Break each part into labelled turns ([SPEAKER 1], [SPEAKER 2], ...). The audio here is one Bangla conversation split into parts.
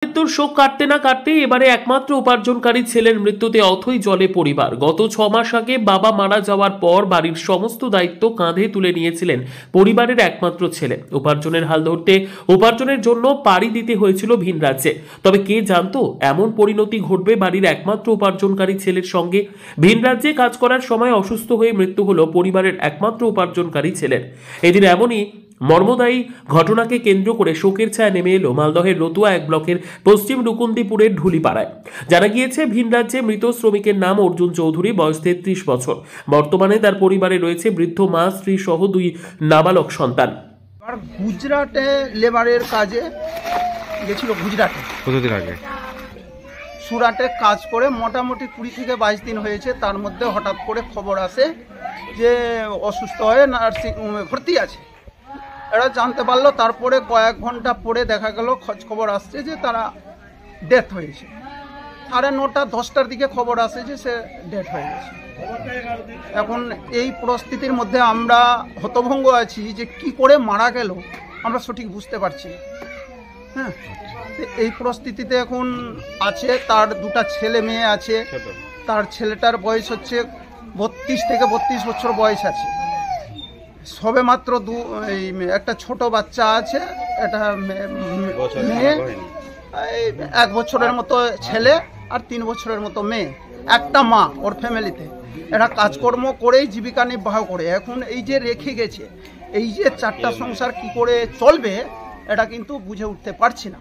[SPEAKER 1] মৃত্যুর শোক কাটতে না কাটতেই এবারে একমাত্র উপার্জনকারী ছেলের মৃত্যুতে অথই জলে পরিবার। গত 6 মাস আগে বাবা মারা যাওয়ার পর বাড়ির সমস্ত দায়িত্ব কাঁধে তুলে নিয়েছিলেন পরিবারের একমাত্র ছেলে। উপার্জনের হাল ধরতে উপার্জনের জন্য পাড়ি দিতে হয়েছিল ভিন রাজ্যে। তবে কে জানতো এমন পরিণতি ঘটবে বাড়ির একমাত্র উপার্জনকারী ছেলের সঙ্গে। ভিন রাজ্যে কাজ করার সময় অসুস্থ হয়ে মৃত্যু হলো পরিবারের একমাত্র উপার্জনকারী ছেলের। এদিন এমনই মর্মদায়ী ঘটনাকে কেন্দ্র করে শোকের ছায়া নেমে এলো মালদহের রতুয়া 1 ব্লকের পশ্চিম রুকুন্দিপুরের ঢুলিপাড়ায়। জানা গিয়েছে ভিন রাজ্যে মৃত শ্রমিকের নাম অর্জুন চৌধুরী, বয়স 33 বছর। বর্তমানে তার পরিবারে রয়েছে বৃদ্ধ মা, স্ত্রী সহ 2 নাবালক সন্তান।
[SPEAKER 2] গুজরাটে লেবারের কাজে গেছিল। গুজরাটে
[SPEAKER 3] কতদিন আগে?
[SPEAKER 2] সুরাটে কাজ করে মোটামুটি 20 থেকে 22 দিন হয়েছে। তার মধ্যে হঠাৎ করে খবর আসে যে অসুস্থ হয়ে নার্সিং হোমে ভর্তি আছে। এরা জানতে পারলো, তারপরে কয়েক ঘন্টা পরে দেখা গেল খোঁজ খবর আসছে যে তারা ডেথ হয়েছে। 9:30 10টার দিকে খবর আসে যে সে ডেথ হয়ে গেছে। এখন এই পরিস্থিতির মধ্যে আমরা হতভম্ব আছি যে কি করে মারা গেল আমরা সঠিক বুঝতে পারছি না। হ্যাঁ, এই পরিস্থিতিতে এখন আছে। তার 2টা ছেলে মেয়ে আছে। তার ছেলেটার বয়স হচ্ছে 32 থেকে 32 বছর বয়স আছে। সবে মাত্র একটা ছোট বাচ্চা আছে, এটা মেয়ে, 1 বছরের মতো ছেলে আর 3 বছরের মতো মেয়ে। একটা মা ওর ফ্যামিলিতে। এরা কাজকর্ম করেই জীবিকা নির্বাহ করে। এখন এই যে রেখে গেছে, এই যে 4টা সংসার কি করে চলবে এটা কিন্তু বুঝে উঠতে পারছি না।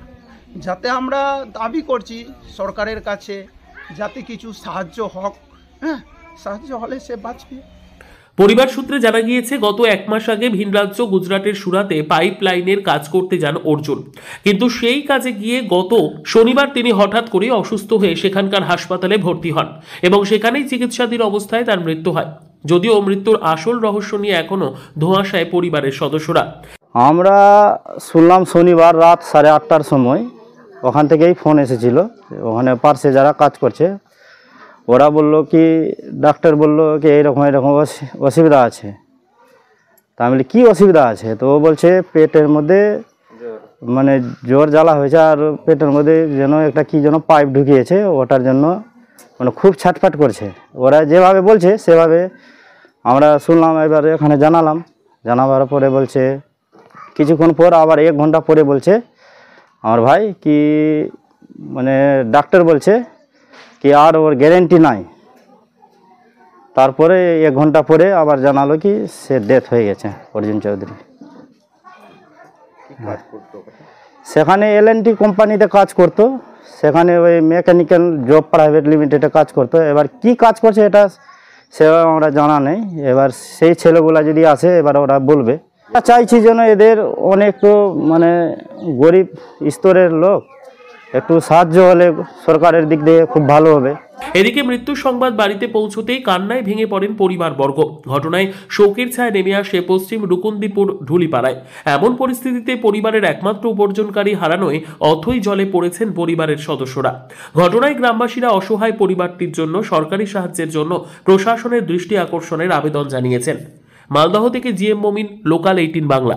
[SPEAKER 2] যাতে আমরা দাবি করছি সরকারের কাছে যাতে কিছু সাহায্য হোক। হ্যাঁ, সাহায্য হলে সে বাঁচবে।
[SPEAKER 1] পরিবার সূত্রে জানা গিয়েছে গত 1 মাস আগে ভিন রাজ্য গুজরাটের সুরাতে পাইপ লাইনের কাজ করতে যান অর্জুন। কিন্তু সেই কাজে গিয়ে গত শনিবার তিনি হঠাৎ করে অসুস্থ হয়ে সেখানকার হাসপাতালে ভর্তি হন এবং সেখানেই চিকিৎসাধীন অবস্থায় তার মৃত্যু হয়। যদিও মৃত্যুর আসল রহস্য নিয়ে এখনো ধোঁয়াশায় পরিবারের সদস্যরা।
[SPEAKER 4] আমরা শুনলাম শনিবার রাত 8:30টার সময় ওখান থেকেই ফোন এসেছিল। ওখানে পার্শ্বে যারা কাজ করছে ওরা বলল কি, ডাক্তার বলল কি এরকম অসুবিধা আছে। তা আমি বলি কী অসুবিধা আছে? তো ও বলছে পেটের মধ্যে মানে জ্বর জ্বালা হয়েছে আর পেটের মধ্যে যেন একটা কি যেন পাইপ ঢুকিয়েছে, ওটার জন্য মানে খুব ছাটফাট করছে। ওরা যেভাবে বলছে সেভাবে আমরা শুনলাম। এবার এখানে জানাবার পরে বলছে কিছুক্ষণ পর আবার 1 ঘন্টা পরে বলছে আমার ভাই কি মানে ডাক্তার বলছে কি আর ওর গ্যারেন্টি নাই। তারপরে 1 ঘন্টা পরে আবার জানালো কি সে ডেথ হয়ে গেছে অর্জুন চৌধুরী। সেখানে L&T কোম্পানিতে কাজ করতো। সেখানে ওই মেকানিক্যাল জব প্রাইভেট লিমিটেডে কাজ করতো। এবার কি কাজ করছে এটা সেভাবে আমরা জানা নেই। এবার সেই ছেলেগুলা যদি আসে এবার ওরা বলবে। চাইছি যেন এদের অনেক তো মানে গরিব স্তরের লোক, একটু সাহায্য হলে সরকারের দিক দিয়ে খুব ভালো হবে।
[SPEAKER 1] এদিকে মৃত্যুর সংবাদ বাড়িতে পৌঁছতেই কান্নায় ভেঙে পড়েন পরিবারবর্গ। ঘটনায় শোকের ছায়া নেমে আসে পশ্চিম রুকুন্দিপুর ঢুলিপাড়ায়। এমন পরিস্থিতিতে পরিবারের একমাত্র উপার্জনকারী হারানোয় অথই জলে পড়েছেন পরিবারের সদস্যরা। ঘটনায় গ্রামবাসীরা অসহায় পরিবারটির জন্য সরকারি সাহায্যের জন্য প্রশাসনের দৃষ্টি আকর্ষণের আবেদন জানিয়েছেন। মালদহ থেকে GM মমিন, লোকাল 18 বাংলা।